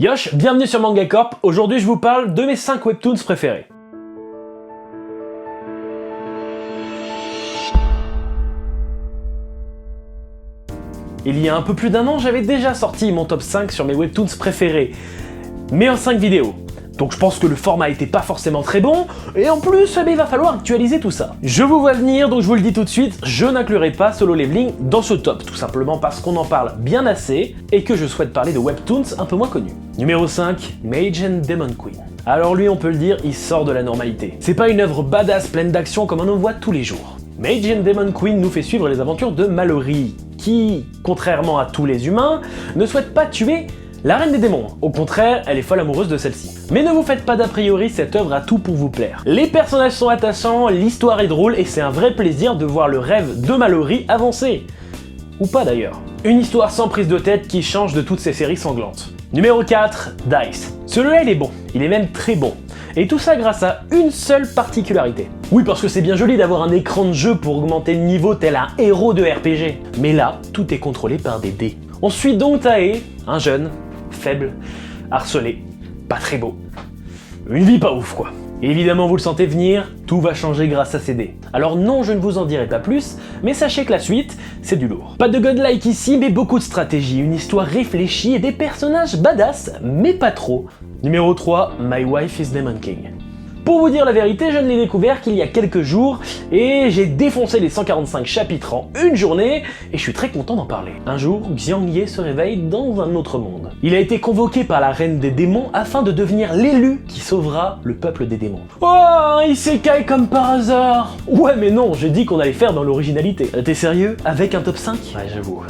Yosh, bienvenue sur Manga Corp. Aujourd'hui je vous parle de mes 5 webtoons préférés. Il y a un peu plus d'un an, j'avais déjà sorti mon top 5 sur mes webtoons préférés, mais en 5 vidéos. Donc je pense que le format était pas forcément très bon, et en plus, il va falloir actualiser tout ça. Je vous vois venir, donc je vous le dis tout de suite, je n'inclurai pas Solo Leveling dans ce top, tout simplement parce qu'on en parle bien assez, et que je souhaite parler de webtoons un peu moins connus. Numéro 5, Mage and Demon Queen. Alors lui, on peut le dire, il sort de la normalité. C'est pas une œuvre badass pleine d'action comme on en voit tous les jours. Mage and Demon Queen nous fait suivre les aventures de Mallory, qui, contrairement à tous les humains, ne souhaite pas tuer la reine des démons. Au contraire, elle est folle amoureuse de celle-ci. Mais ne vous faites pas d'a priori, cette œuvre a tout pour vous plaire. Les personnages sont attachants, l'histoire est drôle et c'est un vrai plaisir de voir le rêve de Mallory avancer. Ou pas d'ailleurs. Une histoire sans prise de tête qui change de toutes ces séries sanglantes. Numéro 4, Dice. Celui-là il est bon, il est même très bon. Et tout ça grâce à une seule particularité. Oui, parce que c'est bien joli d'avoir un écran de jeu pour augmenter le niveau tel un héros de RPG. Mais là, tout est contrôlé par des dés. On suit donc Tae, un jeune, faible, harcelé, pas très beau. Une vie pas ouf quoi. Et évidemment vous le sentez venir, tout va changer grâce à ces dés. Alors non, je ne vous en dirai pas plus, mais sachez que la suite, c'est du lourd. Pas de godlike ici, mais beaucoup de stratégie, une histoire réfléchie et des personnages badass, mais pas trop. Numéro 3, My Wife is Demon King. Pour vous dire la vérité, je ne l'ai découvert qu'il y a quelques jours et j'ai défoncé les 145 chapitres en une journée et je suis très content d'en parler. Un jour, Xiang Ye se réveille dans un autre monde. Il a été convoqué par la reine des démons afin de devenir l'élu qui sauvera le peuple des démons. Oh, un isekai comme par hasard. Ouais mais non, j'ai dit qu'on allait faire dans l'originalité. T'es sérieux? Avec un top 5? Ouais j'avoue.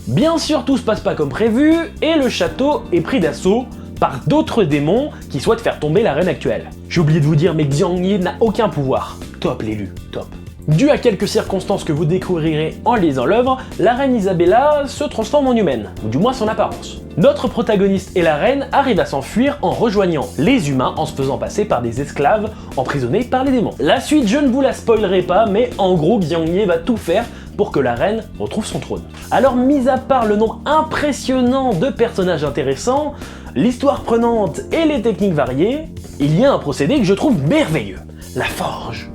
Bien sûr, tout se passe pas comme prévu et le château est pris d'assaut par d'autres démons qui souhaitent faire tomber la reine actuelle. J'ai oublié de vous dire, mais Xiang Ye n'a aucun pouvoir. Top l'élu, top. Dû à quelques circonstances que vous découvrirez en lisant l'œuvre, la reine Isabella se transforme en humaine, ou du moins son apparence. Notre protagoniste et la reine arrivent à s'enfuir en rejoignant les humains en se faisant passer par des esclaves emprisonnés par les démons. La suite, je ne vous la spoilerai pas, mais en gros, Xiang Ye va tout faire pour que la reine retrouve son trône. Alors, mis à part le nombre impressionnant de personnages intéressants, l'histoire prenante et les techniques variées, il y a un procédé que je trouve merveilleux, la forge.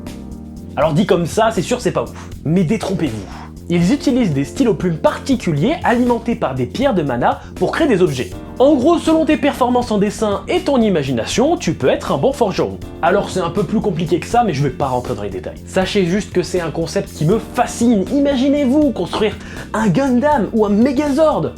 Alors dit comme ça, c'est sûr c'est pas ouf, mais détrompez-vous. Ils utilisent des stylos plumes particuliers alimentés par des pierres de mana pour créer des objets. En gros, selon tes performances en dessin et ton imagination, tu peux être un bon forgeron. Alors c'est un peu plus compliqué que ça, mais je vais pas rentrer dans les détails. Sachez juste que c'est un concept qui me fascine. Imaginez-vous construire un Gundam ou un Megazord.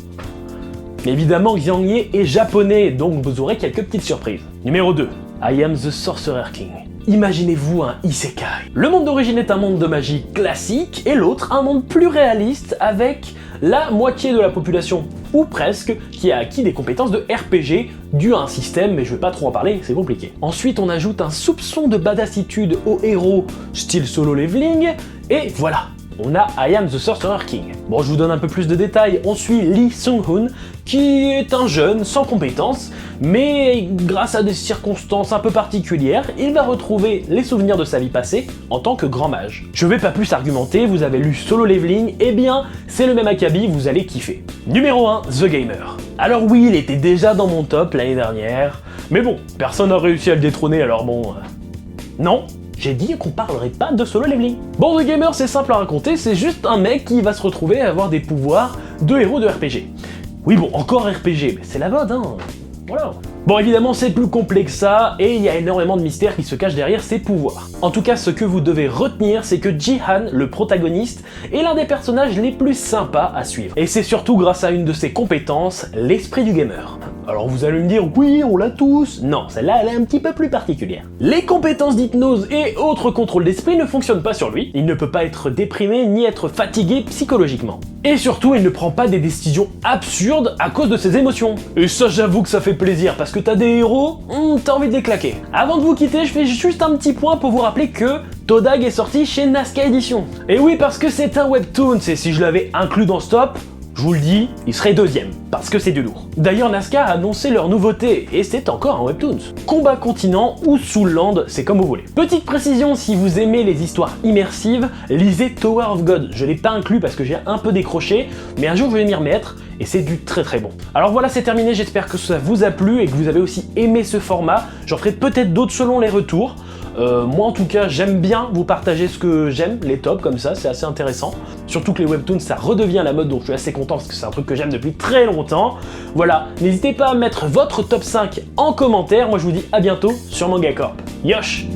Évidemment, Xiang Ye est japonais, donc vous aurez quelques petites surprises. Numéro 2, I am the Sorcerer King. Imaginez-vous un isekai. Le monde d'origine est un monde de magie classique et l'autre un monde plus réaliste avec la moitié de la population, ou presque, qui a acquis des compétences de RPG dû à un système, mais je vais pas trop en parler, c'est compliqué. Ensuite, on ajoute un soupçon de badassitude au héros, style Solo Leveling, et voilà, on a I am the Sorcerer King. Bon, je vous donne un peu plus de détails. On suit Lee Sung-hoon, qui est un jeune sans compétences, mais grâce à des circonstances un peu particulières, il va retrouver les souvenirs de sa vie passée en tant que grand mage. Je vais pas plus argumenter, vous avez lu Solo Leveling, eh bien, c'est le même acabit, vous allez kiffer. Numéro 1, The Gamer. Alors oui, il était déjà dans mon top l'année dernière, mais bon, personne n'a réussi à le détrôner, alors bon... Non, j'ai dit qu'on parlerait pas de Solo Leveling. Bon, The Gamer, c'est simple à raconter, c'est juste un mec qui va se retrouver à avoir des pouvoirs de héros de RPG. Oui bon, encore RPG, mais c'est la mode, hein. Voilà. Bon, évidemment, c'est plus complexe que ça, et il y a énormément de mystères qui se cachent derrière ses pouvoirs. En tout cas, ce que vous devez retenir, c'est que Ji-han, le protagoniste, est l'un des personnages les plus sympas à suivre. Et c'est surtout grâce à une de ses compétences, l'esprit du gamer. Alors vous allez me dire, oui, on l'a tous. Non, celle-là, elle est un petit peu plus particulière. Les compétences d'hypnose et autres contrôles d'esprit ne fonctionnent pas sur lui. Il ne peut pas être déprimé ni être fatigué psychologiquement. Et surtout, il ne prend pas des décisions absurdes à cause de ses émotions. Et ça, j'avoue que ça fait plaisir, parce que t'as des héros, t'as envie de les claquer. Avant de vous quitter, je fais juste un petit point pour vous rappeler que Todag est sorti chez Nazca Edition. Et oui, parce que c'est un webtoon, et si je l'avais inclus dans ce top, Je vous le dis, il serait deuxième, parce que c'est du lourd. D'ailleurs, Nazca a annoncé leur nouveauté, et c'est encore un Webtoons. Combat continent ou Soul Land, c'est comme vous voulez. Petite précision, si vous aimez les histoires immersives, lisez Tower of God. Je l'ai pas inclus parce que j'ai un peu décroché, mais un jour je vais m'y remettre, et c'est du très très bon. Alors voilà, c'est terminé, j'espère que ça vous a plu et que vous avez aussi aimé ce format. J'en ferai peut-être d'autres selon les retours. Moi en tout cas j'aime bien vous partager ce que j'aime, les tops comme ça, c'est assez intéressant. Surtout que les webtoons ça redevient à la mode, donc je suis assez content parce que c'est un truc que j'aime depuis très longtemps. Voilà, n'hésitez pas à mettre votre top 5 en commentaire, moi je vous dis à bientôt sur Manga Corp. Yosh!